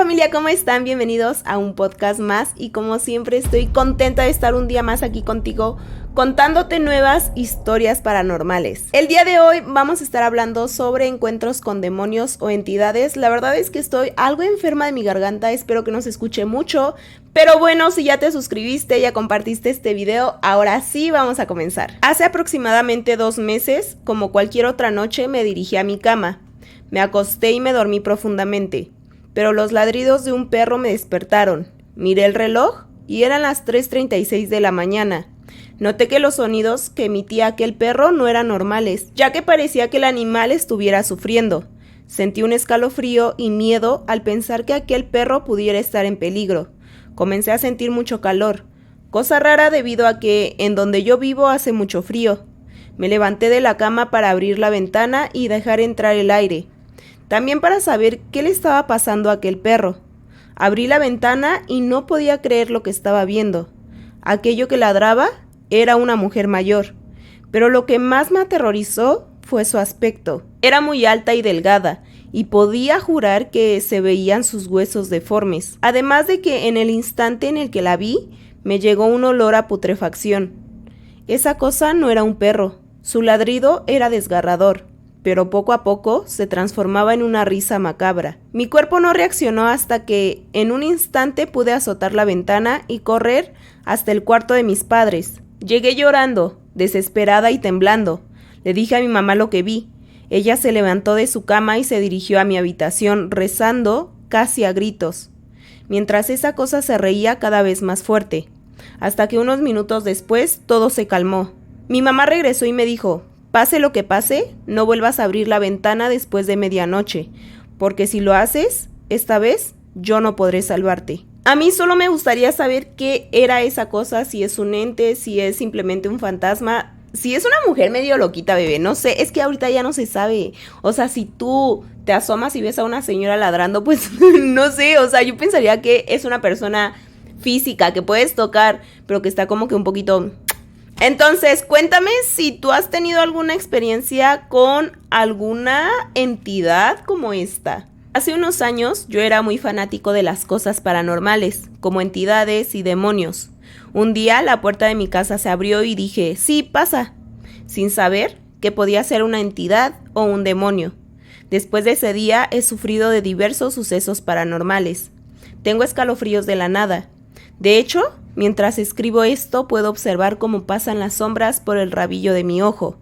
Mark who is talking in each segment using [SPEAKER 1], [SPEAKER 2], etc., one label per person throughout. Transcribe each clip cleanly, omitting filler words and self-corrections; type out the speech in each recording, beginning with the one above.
[SPEAKER 1] familia, ¿cómo están? Bienvenidos a un podcast más y como siempre estoy contenta de estar un día más aquí contigo contándote nuevas historias paranormales. El día de hoy vamos a estar hablando sobre encuentros con demonios o entidades. La verdad es que estoy algo enferma de mi garganta, espero que no se escuche mucho, pero bueno, si ya te suscribiste, ya compartiste este video, ahora sí vamos a comenzar. Hace aproximadamente 2 meses, como cualquier otra noche, me dirigí a mi cama. Me acosté y me dormí profundamente, pero los ladridos de un perro me despertaron. Miré el reloj y eran las 3:36 de la mañana. Noté que los sonidos que emitía aquel perro no eran normales, ya que parecía que el animal estuviera sufriendo. Sentí un escalofrío y miedo al pensar que aquel perro pudiera estar en peligro. Comencé a sentir mucho calor, cosa rara debido a que en donde yo vivo hace mucho frío. Me levanté de la cama para abrir la ventana y dejar entrar el aire. También para saber qué le estaba pasando a aquel perro. Abrí la ventana y no podía creer lo que estaba viendo. Aquello que ladraba era una mujer mayor, pero lo que más me aterrorizó fue su aspecto. Era muy alta y delgada, y podía jurar que se veían sus huesos deformes. Además de que en el instante en el que la vi, me llegó un olor a putrefacción. Esa cosa no era un perro, su ladrido era desgarrador, pero poco a poco se transformaba en una risa macabra. Mi cuerpo no reaccionó hasta que, en un instante, pude azotar la ventana y correr hasta el cuarto de mis padres. Llegué llorando, desesperada y temblando. Le dije a mi mamá lo que vi. Ella se levantó de su cama y se dirigió a mi habitación, rezando casi a gritos, mientras esa cosa se reía cada vez más fuerte, hasta que unos minutos después todo se calmó. Mi mamá regresó y me dijo: pase lo que pase, no vuelvas a abrir la ventana después de medianoche, porque si lo haces, esta vez yo no podré salvarte. A mí solo me gustaría saber qué era esa cosa, si es un ente, si es simplemente un fantasma, si es una mujer medio loquita, bebé, no sé, es que ahorita ya no se sabe. O sea, si tú te asomas y ves a una señora ladrando, pues no sé, o sea, yo pensaría que es una persona física que puedes tocar, pero que está como que un poquito... Entonces, cuéntame si tú has tenido alguna experiencia con alguna entidad como esta. Hace unos años yo era muy fanático de las cosas paranormales, como entidades y demonios. Un día la puerta de mi casa se abrió y dije: sí, pasa, sin saber que podía ser una entidad o un demonio. Después de ese día he sufrido de diversos sucesos paranormales. Tengo escalofríos de la nada. De hecho, mientras escribo esto puedo observar cómo pasan las sombras por el rabillo de mi ojo.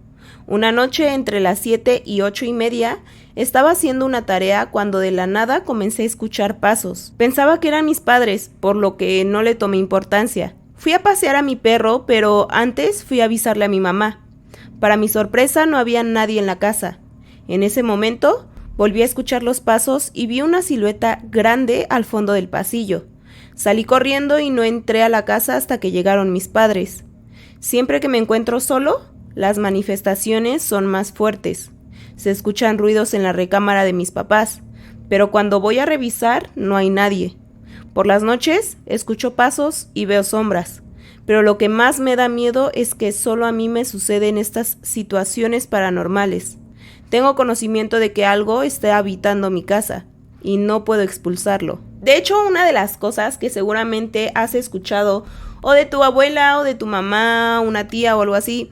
[SPEAKER 1] Una noche entre las 7 y 8:30 estaba haciendo una tarea cuando de la nada comencé a escuchar pasos. Pensaba que eran mis padres, por lo que no le tomé importancia. Fui a pasear a mi perro, pero antes fui a avisarle a mi mamá. Para mi sorpresa no había nadie en la casa. En ese momento volví a escuchar los pasos y vi una silueta grande al fondo del pasillo. Salí corriendo y no entré a la casa hasta que llegaron mis padres. Siempre que me encuentro solo, las manifestaciones son más fuertes. Se escuchan ruidos en la recámara de mis papás, pero cuando voy a revisar no hay nadie. Por las noches escucho pasos y veo sombras, pero lo que más me da miedo es que solo a mí me suceden estas situaciones paranormales. Tengo conocimiento de que algo está habitando mi casa y no puedo expulsarlo. De hecho, una de las cosas que seguramente has escuchado o de tu abuela o de tu mamá, una tía o algo así,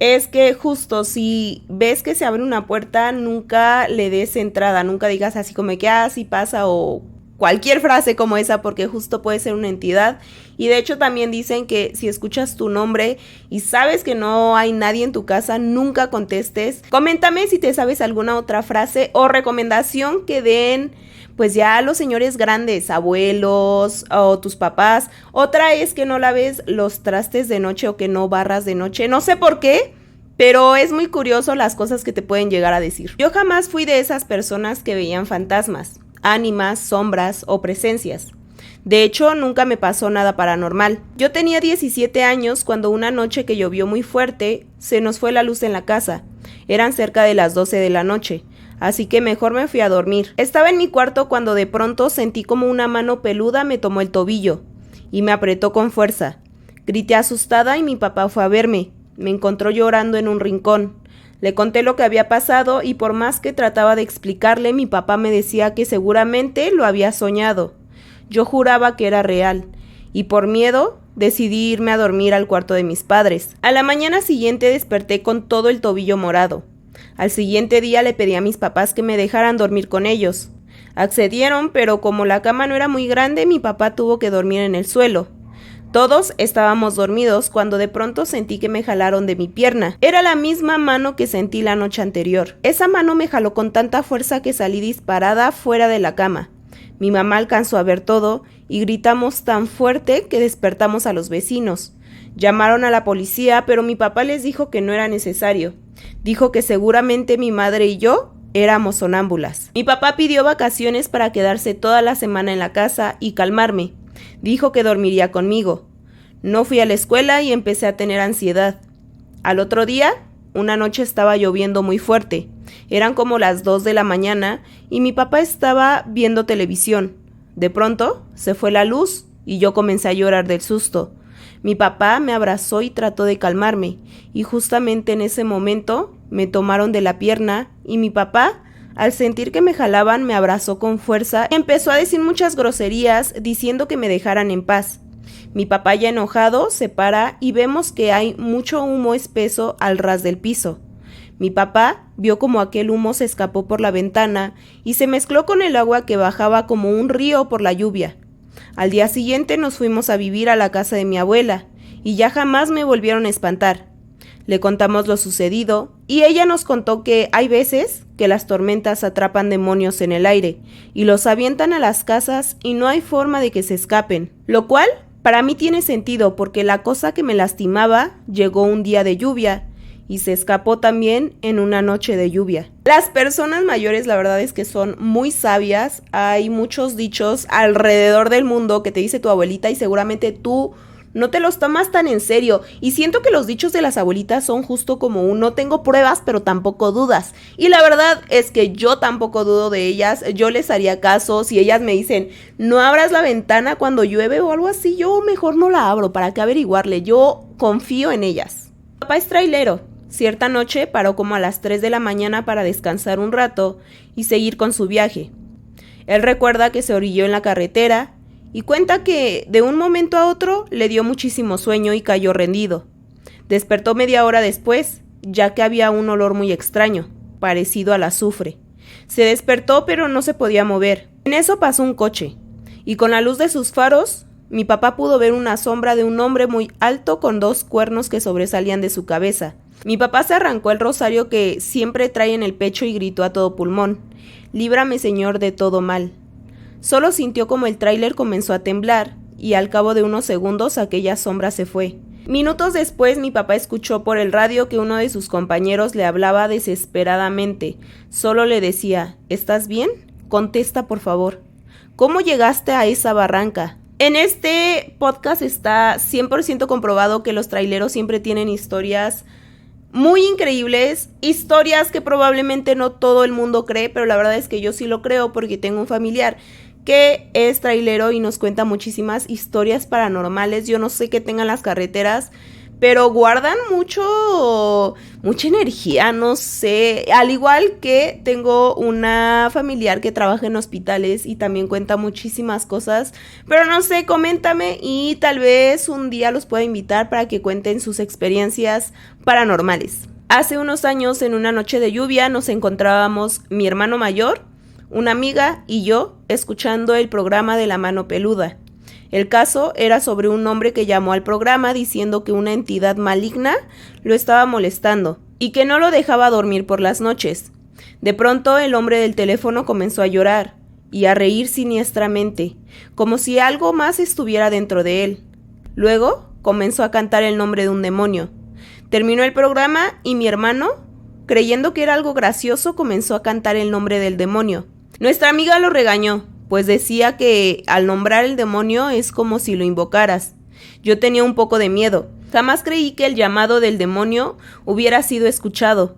[SPEAKER 1] es que justo si ves que se abre una puerta, nunca le des entrada, nunca digas así como que sí pasa o cualquier frase como esa, porque justo puede ser una entidad. Y de hecho también dicen que si escuchas tu nombre y sabes que no hay nadie en tu casa, nunca contestes. Coméntame si te sabes alguna otra frase o recomendación que den pues ya los señores grandes, abuelos o tus papás. Otra es que no laves los trastes de noche o que no barras de noche. No sé por qué, pero es muy curioso las cosas que te pueden llegar a decir. Yo jamás fui de esas personas que veían fantasmas, ánimas, sombras o presencias. De hecho, nunca me pasó nada paranormal. Yo tenía 17 años cuando una noche que llovió muy fuerte, se nos fue la luz en la casa. Eran cerca de las 12 de la noche. Así que mejor me fui a dormir. Estaba en mi cuarto cuando de pronto sentí como una mano peluda me tomó el tobillo y me apretó con fuerza. Grité asustada y mi papá fue a verme. Me encontró llorando en un rincón. Le conté lo que había pasado y por más que trataba de explicarle, mi papá me decía que seguramente lo había soñado. Yo juraba que era real y por miedo decidí irme a dormir al cuarto de mis padres. A la mañana siguiente desperté con todo el tobillo morado. Al siguiente día le pedí a mis papás que me dejaran dormir con ellos. Accedieron, pero como la cama no era muy grande, mi papá tuvo que dormir en el suelo. Todos estábamos dormidos cuando de pronto sentí que me jalaron de mi pierna. Era la misma mano que sentí la noche anterior. Esa mano me jaló con tanta fuerza que salí disparada fuera de la cama. Mi mamá alcanzó a ver todo y gritamos tan fuerte que despertamos a los vecinos. Llamaron a la policía, pero mi papá les dijo que no era necesario. Dijo que seguramente mi madre y yo éramos sonámbulas. Mi papá pidió vacaciones para quedarse toda la semana en la casa y calmarme. Dijo que dormiría conmigo. No fui a la escuela y empecé a tener ansiedad. Al otro día, una noche estaba lloviendo muy fuerte. Eran como las 2 de la mañana y mi papá estaba viendo televisión. De pronto, se fue la luz y yo comencé a llorar del susto. Mi papá me abrazó y trató de calmarme, y justamente en ese momento me tomaron de la pierna y mi papá, al sentir que me jalaban, me abrazó con fuerza. Empezó a decir muchas groserías diciendo que me dejaran en paz. Mi papá, ya enojado, se para y vemos que hay mucho humo espeso al ras del piso. Mi papá vio como aquel humo se escapó por la ventana y se mezcló con el agua que bajaba como un río por la lluvia. Al día siguiente nos fuimos a vivir a la casa de mi abuela y ya jamás me volvieron a espantar. Le contamos lo sucedido y ella nos contó que hay veces que las tormentas atrapan demonios en el aire y los avientan a las casas y no hay forma de que se escapen, lo cual para mí tiene sentido porque la cosa que me lastimaba llegó un día de lluvia y se escapó también en una noche de lluvia. Las personas mayores, la verdad es que son muy sabias. Hay muchos dichos alrededor del mundo que te dice tu abuelita y seguramente tú no te los tomas tan en serio. Y siento que los dichos de las abuelitas son justo como un no tengo pruebas, pero tampoco dudas. Y la verdad es que yo tampoco dudo de ellas. Yo les haría caso si ellas me dicen no abras la ventana cuando llueve o algo así. Yo mejor no la abro, ¿para qué averiguarle? Yo confío en ellas. Mi papá es trailero. Cierta noche paró como a las 3 de la mañana para descansar un rato y seguir con su viaje. Él recuerda que se orilló en la carretera y cuenta que de un momento a otro le dio muchísimo sueño y cayó rendido. Despertó media hora después, ya que había un olor muy extraño, parecido al azufre. Se despertó pero no se podía mover. En eso pasó un coche y con la luz de sus faros, mi papá pudo ver una sombra de un hombre muy alto con 2 cuernos que sobresalían de su cabeza. Mi papá se arrancó el rosario que siempre trae en el pecho y gritó a todo pulmón: «Líbrame, Señor, de todo mal». Solo sintió como el tráiler comenzó a temblar y al cabo de unos segundos aquella sombra se fue. Minutos después mi papá escuchó por el radio que uno de sus compañeros le hablaba desesperadamente. Solo le decía: «¿Estás bien? Contesta, por favor. ¿Cómo llegaste a esa barranca?». En este podcast está 100% comprobado que los traileros siempre tienen historias muy increíbles, historias que probablemente no todo el mundo cree, pero la verdad es que yo sí lo creo porque tengo un familiar que es trailero y nos cuenta muchísimas historias paranormales. Yo no sé qué tengan las carreteras, pero guardan mucha energía, no sé. Al igual que tengo una familiar que trabaja en hospitales y también cuenta muchísimas cosas, pero no sé, coméntame y tal vez un día los pueda invitar para que cuenten sus experiencias paranormales. Hace unos años, en una noche de lluvia, nos encontrábamos mi hermano mayor, una amiga y yo escuchando el programa de La Mano Peluda. El caso era sobre un hombre que llamó al programa diciendo que una entidad maligna lo estaba molestando y que no lo dejaba dormir por las noches. De pronto el hombre del teléfono comenzó a llorar y a reír siniestramente, como si algo más estuviera dentro de él. Luego comenzó a cantar el nombre de un demonio. Terminó el programa y mi hermano, creyendo que era algo gracioso, comenzó a cantar el nombre del demonio. Nuestra amiga lo regañó, pues decía que al nombrar el demonio es como si lo invocaras. Yo tenía un poco de miedo. Jamás creí que el llamado del demonio hubiera sido escuchado.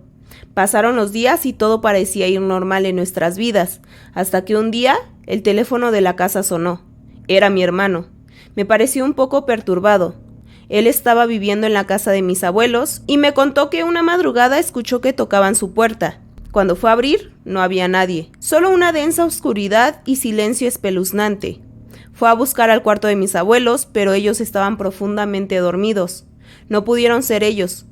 [SPEAKER 1] Pasaron los días y todo parecía ir normal en nuestras vidas, hasta que un día el teléfono de la casa sonó. Era mi hermano. Me pareció un poco perturbado. Él estaba viviendo en la casa de mis abuelos y me contó que una madrugada escuchó que tocaban su puerta. Cuando fue a abrir, no había nadie, solo una densa oscuridad y silencio espeluznante. Fue a buscar al cuarto de mis abuelos, pero ellos estaban profundamente dormidos. No pudieron ser ellos.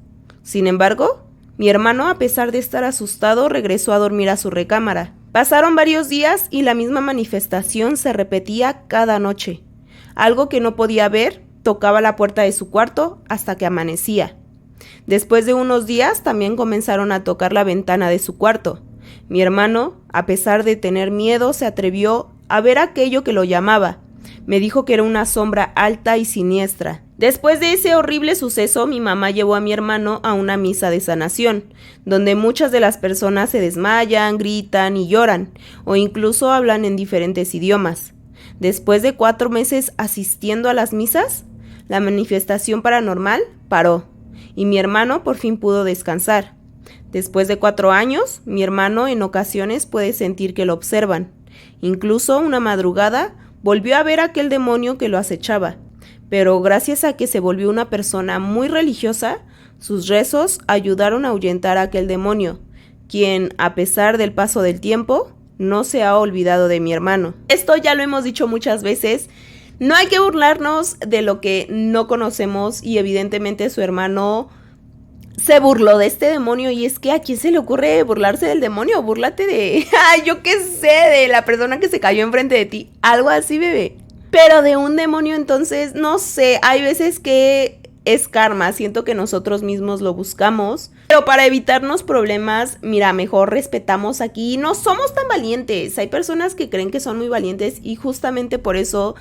[SPEAKER 1] Sin embargo, mi hermano, a pesar de estar asustado, regresó a dormir a su recámara. Pasaron varios días y la misma manifestación se repetía cada noche. Algo que no podía ver tocaba la puerta de su cuarto hasta que amanecía. Después de unos días también comenzaron a tocar la ventana de su cuarto. Mi hermano, a pesar de tener miedo, se atrevió a ver aquello que lo llamaba. Me dijo que era una sombra alta y siniestra. Después de ese horrible suceso, mi mamá llevó a mi hermano a una misa de sanación, donde muchas de las personas se desmayan, gritan y lloran, o incluso hablan en diferentes idiomas. Después de 4 meses asistiendo a las misas, la manifestación paranormal paró, y mi hermano por fin pudo descansar. Después de 4 años, mi hermano en ocasiones puede sentir que lo observan. Incluso una madrugada volvió a ver a aquel demonio que lo acechaba, pero gracias a que se volvió una persona muy religiosa, sus rezos ayudaron a ahuyentar a aquel demonio, quien, a pesar del paso del tiempo, no se ha olvidado de mi hermano. Esto ya lo hemos dicho muchas veces. No hay que burlarnos de lo que no conocemos y evidentemente su hermano se burló de este demonio y es que ¿a quién se le ocurre burlarse del demonio? Búrlate de, yo qué sé, de la persona que se cayó enfrente de ti. Algo así, bebé. Pero de un demonio entonces, no sé, hay veces que es karma, siento que nosotros mismos lo buscamos. Pero para evitarnos problemas, mira, mejor respetamos aquí. No somos tan valientes. Hay personas que creen que son muy valientes y justamente por eso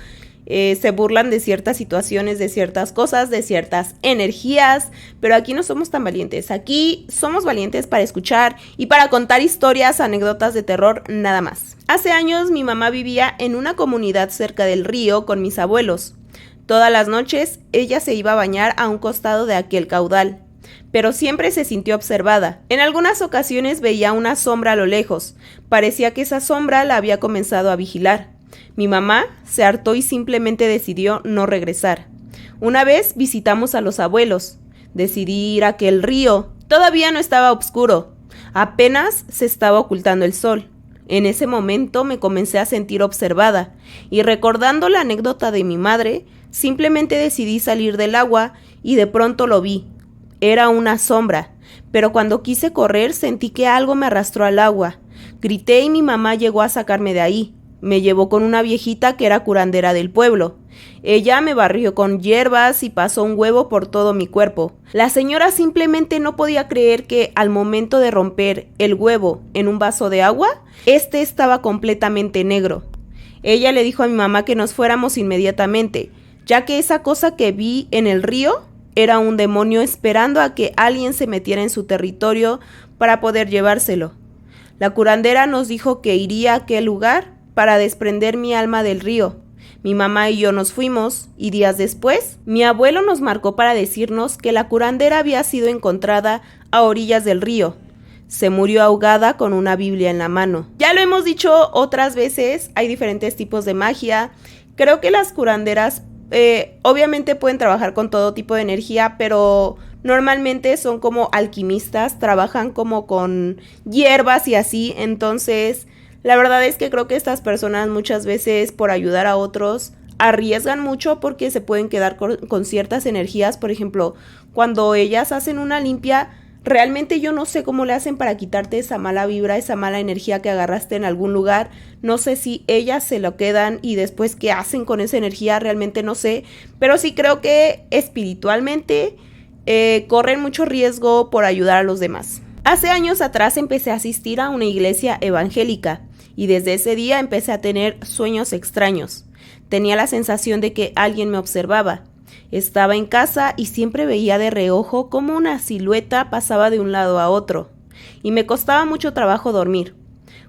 [SPEAKER 1] se burlan de ciertas situaciones, de ciertas cosas, de ciertas energías, pero aquí no somos tan valientes. Aquí somos valientes para escuchar y para contar historias, anécdotas de terror, nada más. Hace años mi mamá vivía en una comunidad cerca del río con mis abuelos. Todas las noches ella se iba a bañar a un costado de aquel caudal, pero siempre se sintió observada. En algunas ocasiones veía una sombra a lo lejos. Parecía que esa sombra la había comenzado a vigilar. Mi mamá se hartó y simplemente decidió no regresar. Una vez visitamos a los abuelos. Decidí ir a aquel río. Todavía no estaba oscuro. Apenas se estaba ocultando el sol. En ese momento me comencé a sentir observada y recordando la anécdota de mi madre, simplemente decidí salir del agua y de pronto lo vi. Era una sombra, pero cuando quise correr sentí que algo me arrastró al agua. Grité y mi mamá llegó a sacarme de ahí. Me llevó con una viejita que era curandera del pueblo. Ella me barrió con hierbas y pasó un huevo por todo mi cuerpo. La señora simplemente no podía creer que al momento de romper el huevo en un vaso de agua, este estaba completamente negro. Ella le dijo a mi mamá que nos fuéramos inmediatamente, ya que esa cosa que vi en el río era un demonio esperando a que alguien se metiera en su territorio para poder llevárselo. La curandera nos dijo que iría a aquel lugar para desprender mi alma del río. Mi mamá y yo nos fuimos y días después, mi abuelo nos marcó para decirnos que la curandera había sido encontrada a orillas del río. Se murió ahogada con una Biblia en la mano. Ya lo hemos dicho otras veces, hay diferentes tipos de magia. Creo que las curanderas obviamente pueden trabajar con todo tipo de energía, pero normalmente son como alquimistas, trabajan como con hierbas y así, entonces la verdad es que creo que estas personas muchas veces por ayudar a otros arriesgan mucho porque se pueden quedar con ciertas energías. Por ejemplo, cuando ellas hacen una limpia, realmente yo no sé cómo le hacen para quitarte esa mala vibra, esa mala energía que agarraste en algún lugar. No sé si ellas se lo quedan y después qué hacen con esa energía, realmente no sé. Pero sí creo que espiritualmente corren mucho riesgo por ayudar a los demás. Hace años atrás empecé a asistir a una iglesia evangélica y desde ese día empecé a tener sueños extraños. Tenía la sensación de que alguien me observaba. Estaba en casa y siempre veía de reojo cómo una silueta pasaba de un lado a otro, y me costaba mucho trabajo dormir.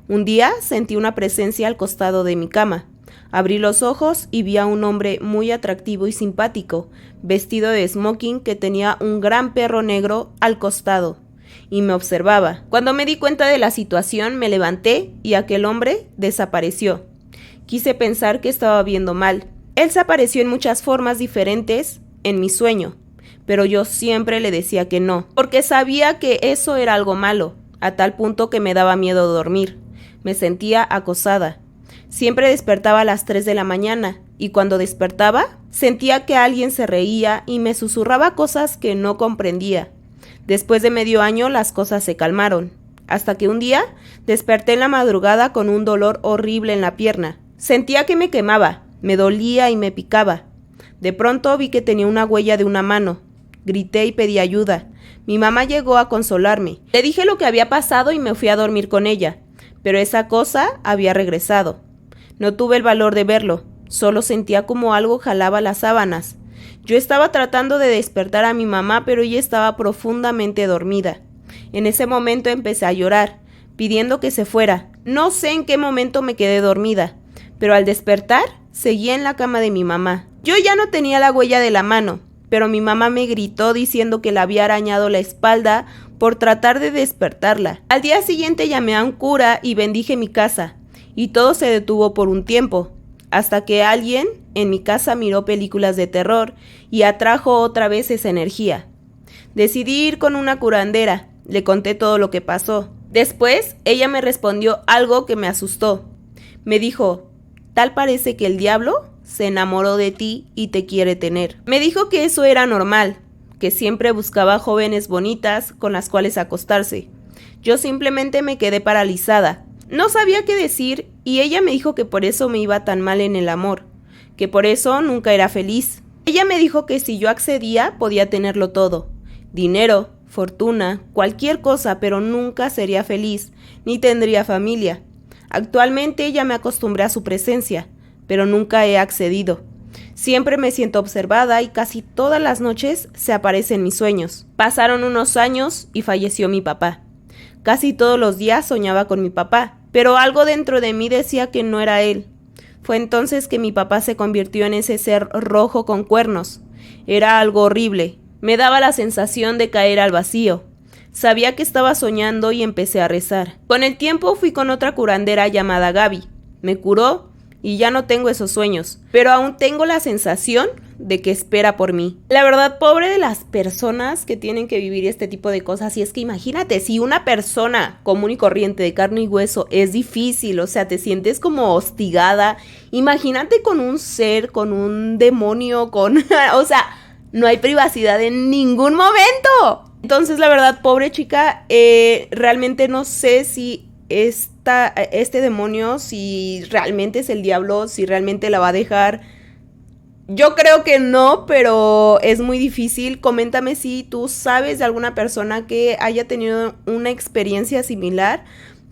[SPEAKER 1] Un día sentí una presencia al costado de mi cama. Abrí los ojos y vi a un hombre muy atractivo y simpático, vestido de smoking, que tenía un gran perro negro al costado y me observaba. Cuando me di cuenta de la situación, me levanté y aquel hombre desapareció. Quise pensar que estaba viendo mal. Él se apareció en muchas formas diferentes en mi sueño, pero yo siempre le decía que no, porque sabía que eso era algo malo, a tal punto que me daba miedo dormir. Me sentía acosada. Siempre despertaba a las 3 de la mañana, y cuando despertaba, sentía que alguien se reía y me susurraba cosas que no comprendía. Después de medio año las cosas se calmaron, hasta que un día desperté en la madrugada con un dolor horrible en la pierna. Sentía que me quemaba, me dolía y me picaba. De pronto vi que tenía una huella de una mano. Grité y pedí ayuda. Mi mamá llegó a consolarme. Le dije lo que había pasado y me fui a dormir con ella, pero esa cosa había regresado. No tuve el valor de verlo, solo sentía como algo jalaba las sábanas. Yo estaba tratando de despertar a mi mamá, pero ella estaba profundamente dormida. En ese momento empecé a llorar, pidiendo que se fuera. No sé en qué momento me quedé dormida, pero al despertar, seguía en la cama de mi mamá. Yo ya no tenía la huella de la mano, pero mi mamá me gritó diciendo que le había arañado la espalda por tratar de despertarla. Al día siguiente llamé a un cura y bendije mi casa, y todo se detuvo por un tiempo, hasta que alguien en mi casa miró películas de terror y atrajo otra vez esa energía. Decidí ir con una curandera, le conté todo lo que pasó. Después, ella me respondió algo que me asustó. Me dijo, tal parece que el diablo se enamoró de ti y te quiere tener. Me dijo que eso era normal, que siempre buscaba jóvenes bonitas con las cuales acostarse. Yo simplemente me quedé paralizada. No sabía qué decir y ella me dijo que por eso me iba tan mal en el amor, que por eso nunca era feliz. Ella me dijo que si yo accedía podía tenerlo todo, dinero, fortuna, cualquier cosa, pero nunca sería feliz, ni tendría familia. Actualmente ya me acostumbré a su presencia, pero nunca he accedido. Siempre me siento observada y casi todas las noches se aparece en mis sueños. Pasaron unos años y falleció mi papá. Casi todos los días soñaba con mi papá, pero algo dentro de mí decía que no era él. Fue entonces que mi papá se convirtió en ese ser rojo con cuernos. Era algo horrible. Me daba la sensación de caer al vacío. Sabía que estaba soñando y empecé a rezar. Con el tiempo fui con otra curandera llamada Gaby. Me curó y ya no tengo esos sueños, pero aún tengo la sensación de que espera por mí. La verdad, pobre de las personas que tienen que vivir este tipo de cosas. Y es que imagínate, si una persona común y corriente de carne y hueso es difícil, o sea, te sientes como hostigada. Imagínate con un ser, con un demonio, o sea, no hay privacidad en ningún momento. Entonces, la verdad, pobre chica, realmente no sé si este demonio, si realmente es el diablo, si realmente la va a dejar. Yo creo que no, pero es muy difícil. Coméntame si tú sabes de alguna persona que haya tenido una experiencia similar,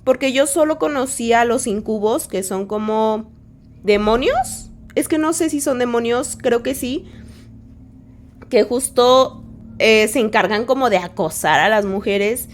[SPEAKER 1] porque yo solo conocía a los incubos, que son como demonios. Es que no sé si son demonios, creo que sí, que justo se encargan como de acosar a las mujeres,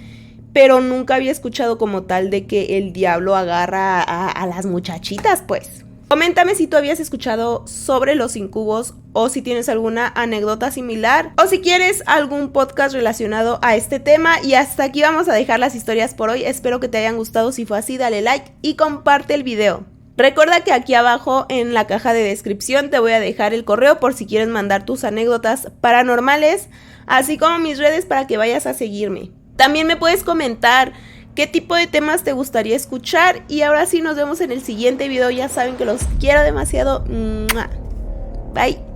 [SPEAKER 1] pero nunca había escuchado como tal de que el diablo agarra a las muchachitas, pues. Coméntame si tú habías escuchado sobre los incubos o si tienes alguna anécdota similar o si quieres algún podcast relacionado a este tema. Y hasta aquí vamos a dejar las historias por hoy. Espero que te hayan gustado. Si fue así, dale like y comparte el video. Recuerda que aquí abajo en la caja de descripción te voy a dejar el correo por si quieres mandar tus anécdotas paranormales, así como mis redes para que vayas a seguirme. También me puedes comentar qué tipo de temas te gustaría escuchar. Y ahora sí, nos vemos en el siguiente video. Ya saben que los quiero demasiado. Bye.